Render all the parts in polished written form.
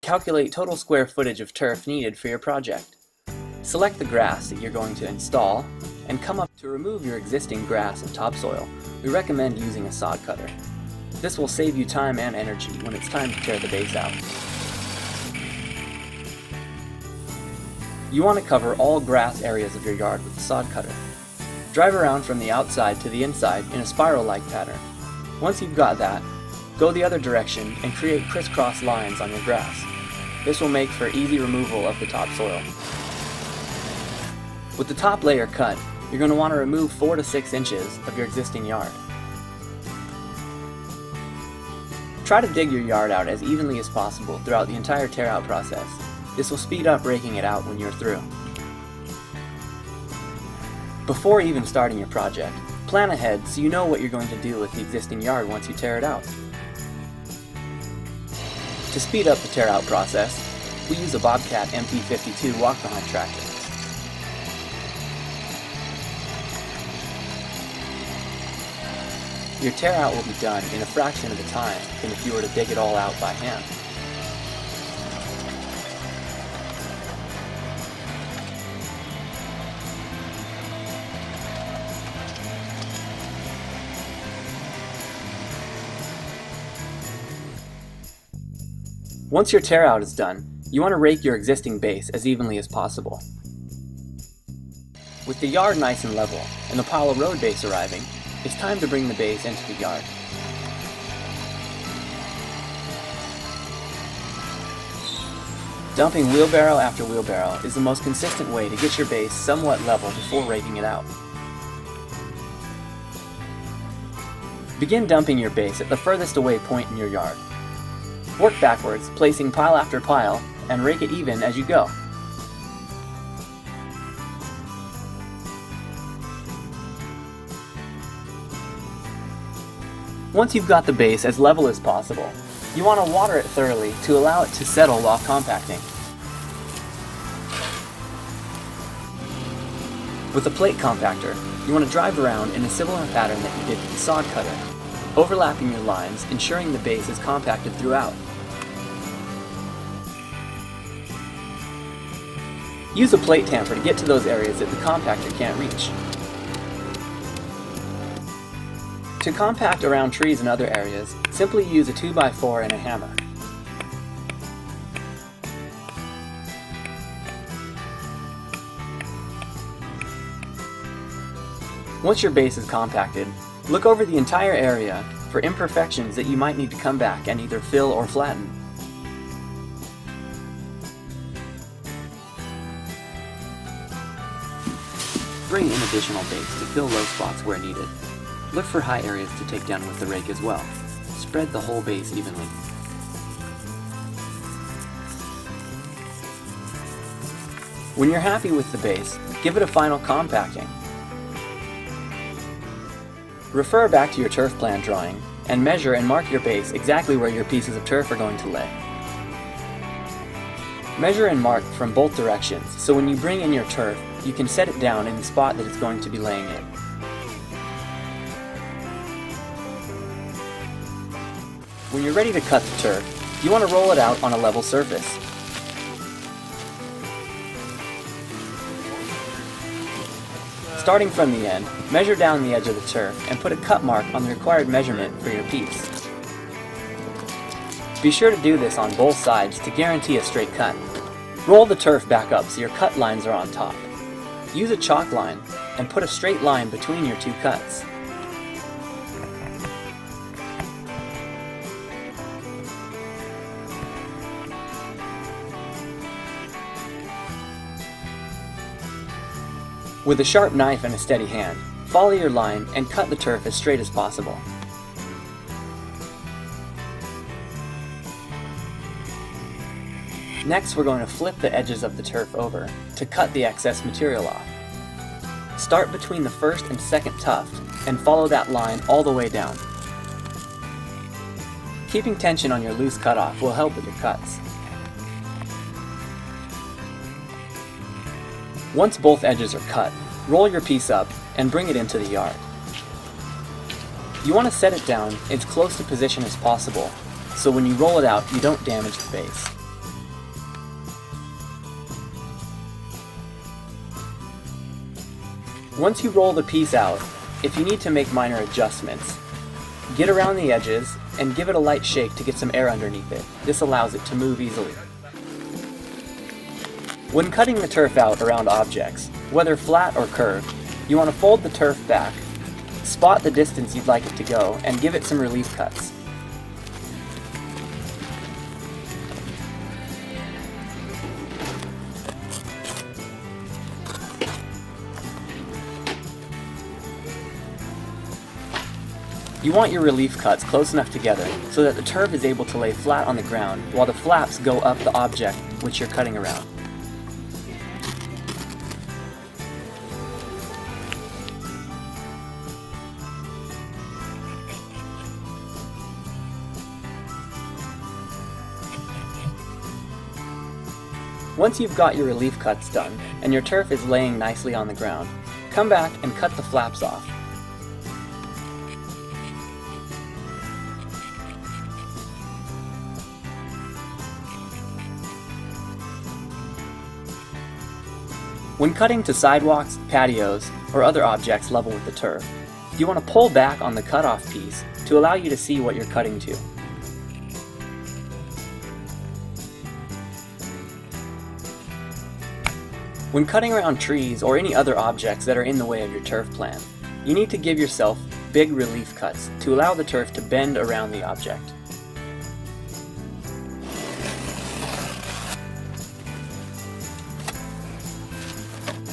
calculate total square footage of turf needed for your project. Select the grass that you're going to install, and come up to remove your existing grass and topsoil. We recommend using a sod cutter. This will save you time and energy when it's time to tear the base out. You want to cover all grass areas of your yard with the sod cutter. Drive around from the outside to the inside in a spiral-like pattern. Once you've got that, go the other direction and create crisscross lines on your grass. This will make for easy removal of the topsoil. With the top layer cut, you're going to want to remove 4 to 6 inches of your existing yard. Try to dig your yard out as evenly as possible throughout the entire tear-out process. This will speed up raking it out when you're through. Before even starting your project, plan ahead so you know what you're going to do with the existing yard once you tear it out. To speed up the tear-out process, we use a Bobcat MT52 walk-behind tractor. Your tear-out will be done in a fraction of the time than if you were to dig it all out by hand. Once your tear-out is done, you want to rake your existing base as evenly as possible. With the yard nice and level, and the pile of road base arriving, it's time to bring the base into the yard. Dumping wheelbarrow after wheelbarrow is the most consistent way to get your base somewhat level before raking it out. Begin dumping your base at the furthest away point in your yard. Work backwards, placing pile after pile, and rake it even as you go. Once you've got the base as level as possible, you want to water it thoroughly to allow it to settle while compacting. With a plate compactor, you want to drive around in a similar pattern that you did with the sod cutter, overlapping your lines, ensuring the base is compacted throughout. Use a plate tamper to get to those areas that the compactor can't reach. To compact around trees and other areas, simply use a 2x4 and a hammer. Once your base is compacted, look over the entire area for imperfections that you might need to come back and either fill or flatten. Bring in additional base to fill low spots where needed. Look for high areas to take down with the rake as well. Spread the whole base evenly. When you're happy with the base, give it a final compacting. Refer back to your turf plan drawing and measure and mark your base exactly where your pieces of turf are going to lay. Measure and mark from both directions so when you bring in your turf, you can set it down in the spot that it's going to be laying in. When you're ready to cut the turf, you want to roll it out on a level surface. Starting from the end, measure down the edge of the turf and put a cut mark on the required measurement for your piece. Be sure to do this on both sides to guarantee a straight cut. Roll the turf back up so your cut lines are on top. Use a chalk line and put a straight line between your two cuts. With a sharp knife and a steady hand, follow your line and cut the turf as straight as possible. Next, we're going to flip the edges of the turf over to cut the excess material off. Start between the first and second tuft and follow that line all the way down. Keeping tension on your loose cutoff will help with your cuts. Once both edges are cut, roll your piece up and bring it into the yard. You want to set it down as close to position as possible, so when you roll it out, you don't damage the base. Once you roll the piece out, if you need to make minor adjustments, get around the edges and give it a light shake to get some air underneath it. This allows it to move easily. When cutting the turf out around objects, whether flat or curved, you want to fold the turf back, spot the distance you'd like it to go, and give it some relief cuts. You want your relief cuts close enough together so that the turf is able to lay flat on the ground while the flaps go up the object which you're cutting around. Once you've got your relief cuts done and your turf is laying nicely on the ground, come back and cut the flaps off. When cutting to sidewalks, patios, or other objects level with the turf, you want to pull back on the cutoff piece to allow you to see what you're cutting to. When cutting around trees or any other objects that are in the way of your turf plan, you need to give yourself big relief cuts to allow the turf to bend around the object.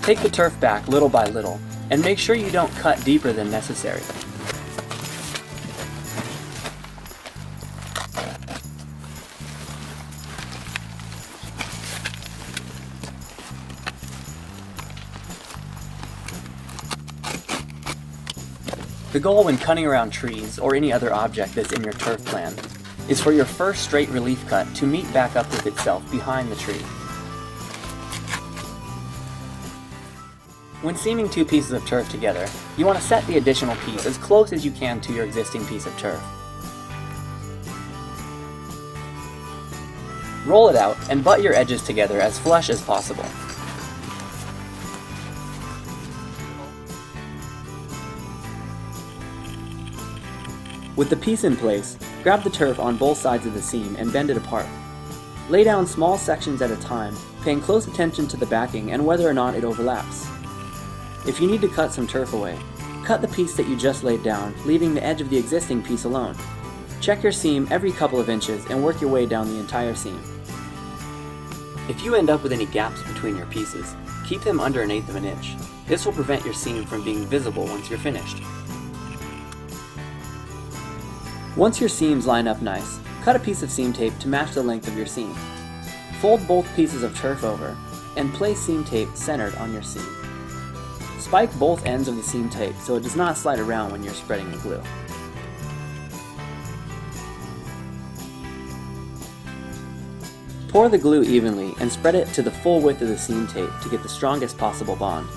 Take the turf back little by little, and make sure you don't cut deeper than necessary. The goal when cutting around trees or any other object that's in your turf plan is for your first straight relief cut to meet back up with itself behind the tree. When seaming two pieces of turf together, you want to set the additional piece as close as you can to your existing piece of turf. Roll it out and butt your edges together as flush as possible. With the piece in place, grab the turf on both sides of the seam and bend it apart. Lay down small sections at a time, paying close attention to the backing and whether or not it overlaps. If you need to cut some turf away, cut the piece that you just laid down, leaving the edge of the existing piece alone. Check your seam every couple of inches and work your way down the entire seam. If you end up with any gaps between your pieces, keep them under 1/8 of an inch. This will prevent your seam from being visible once you're finished. Once your seams line up nice, cut a piece of seam tape to match the length of your seam. Fold both pieces of turf over and place seam tape centered on your seam. Spike both ends of the seam tape so it does not slide around when you're spreading the glue. Pour the glue evenly and spread it to the full width of the seam tape to get the strongest possible bond.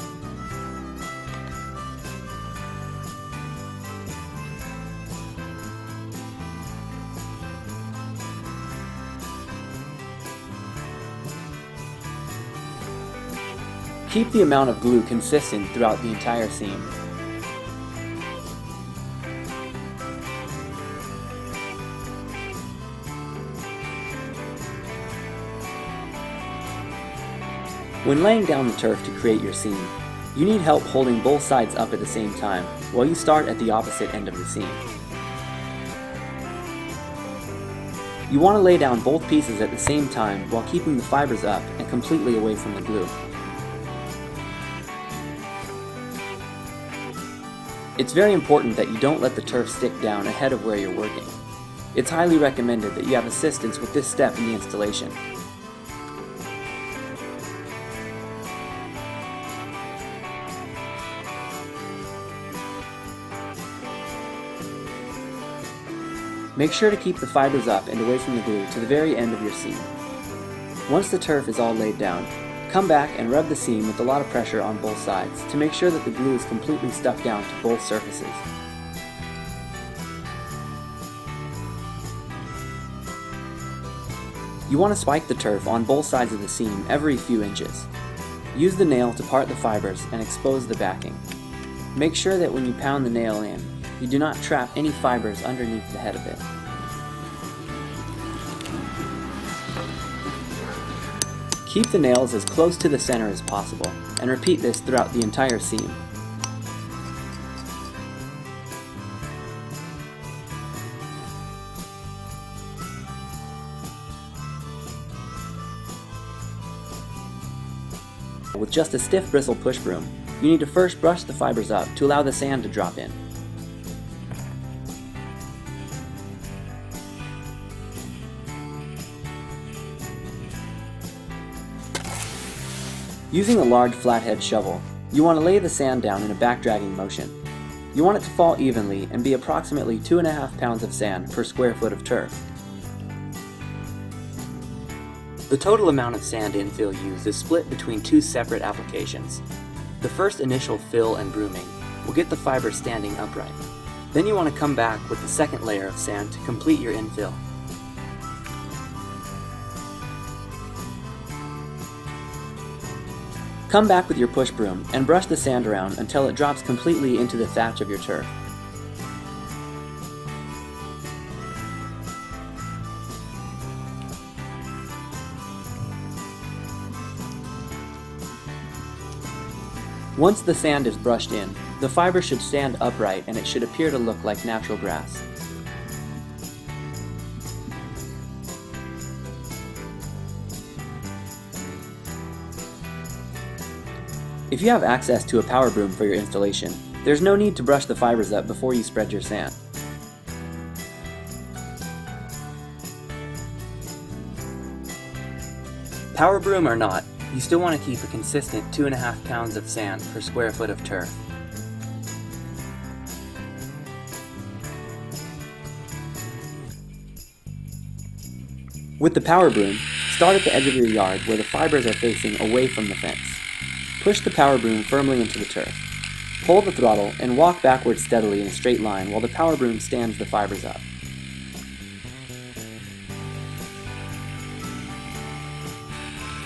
Keep the amount of glue consistent throughout the entire seam. When laying down the turf to create your seam, you need help holding both sides up at the same time while you start at the opposite end of the seam. You want to lay down both pieces at the same time while keeping the fibers up and completely away from the glue. It's very important that you don't let the turf stick down ahead of where you're working. It's highly recommended that you have assistance with this step in the installation. Make sure to keep the fibers up and away from the glue to the very end of your seam. Once the turf is all laid down, come back and rub the seam with a lot of pressure on both sides to make sure that the glue is completely stuck down to both surfaces. You want to spike the turf on both sides of the seam every few inches. Use the nail to part the fibers and expose the backing. Make sure that when you pound the nail in, you do not trap any fibers underneath the head of it. Keep the nails as close to the center as possible, and repeat this throughout the entire seam. With just a stiff bristle push broom, you need to first brush the fibers up to allow the sand to drop in. Using a large flathead shovel, you want to lay the sand down in a back-dragging motion. You want it to fall evenly and be approximately 2.5 pounds of sand per square foot of turf. The total amount of sand infill used is split between two separate applications. The first initial fill and brooming will get the fibers standing upright. Then you want to come back with the second layer of sand to complete your infill. Come back with your push broom and brush the sand around until it drops completely into the thatch of your turf. Once the sand is brushed in, the fiber should stand upright and it should appear to look like natural grass. If you have access to a power broom for your installation, there's no need to brush the fibers up before you spread your sand. Power broom or not, you still want to keep a consistent 2.5 pounds of sand per square foot of turf. With the power broom, start at the edge of your yard where the fibers are facing away from the fence. Push the power broom firmly into the turf. Pull the throttle and walk backwards steadily in a straight line while the power broom stands the fibers up.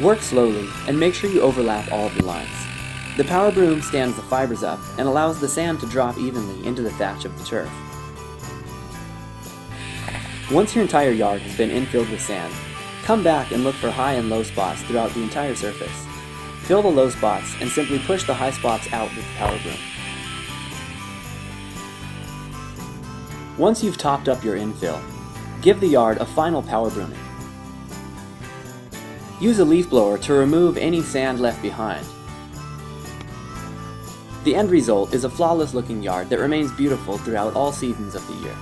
Work slowly and make sure you overlap all of the lines. The power broom stands the fibers up and allows the sand to drop evenly into the thatch of the turf. Once your entire yard has been infilled with sand, come back and look for high and low spots throughout the entire surface. Fill the low spots and simply push the high spots out with the power broom. Once you've topped up your infill, give the yard a final power brooming. Use a leaf blower to remove any sand left behind. The end result is a flawless looking yard that remains beautiful throughout all seasons of the year.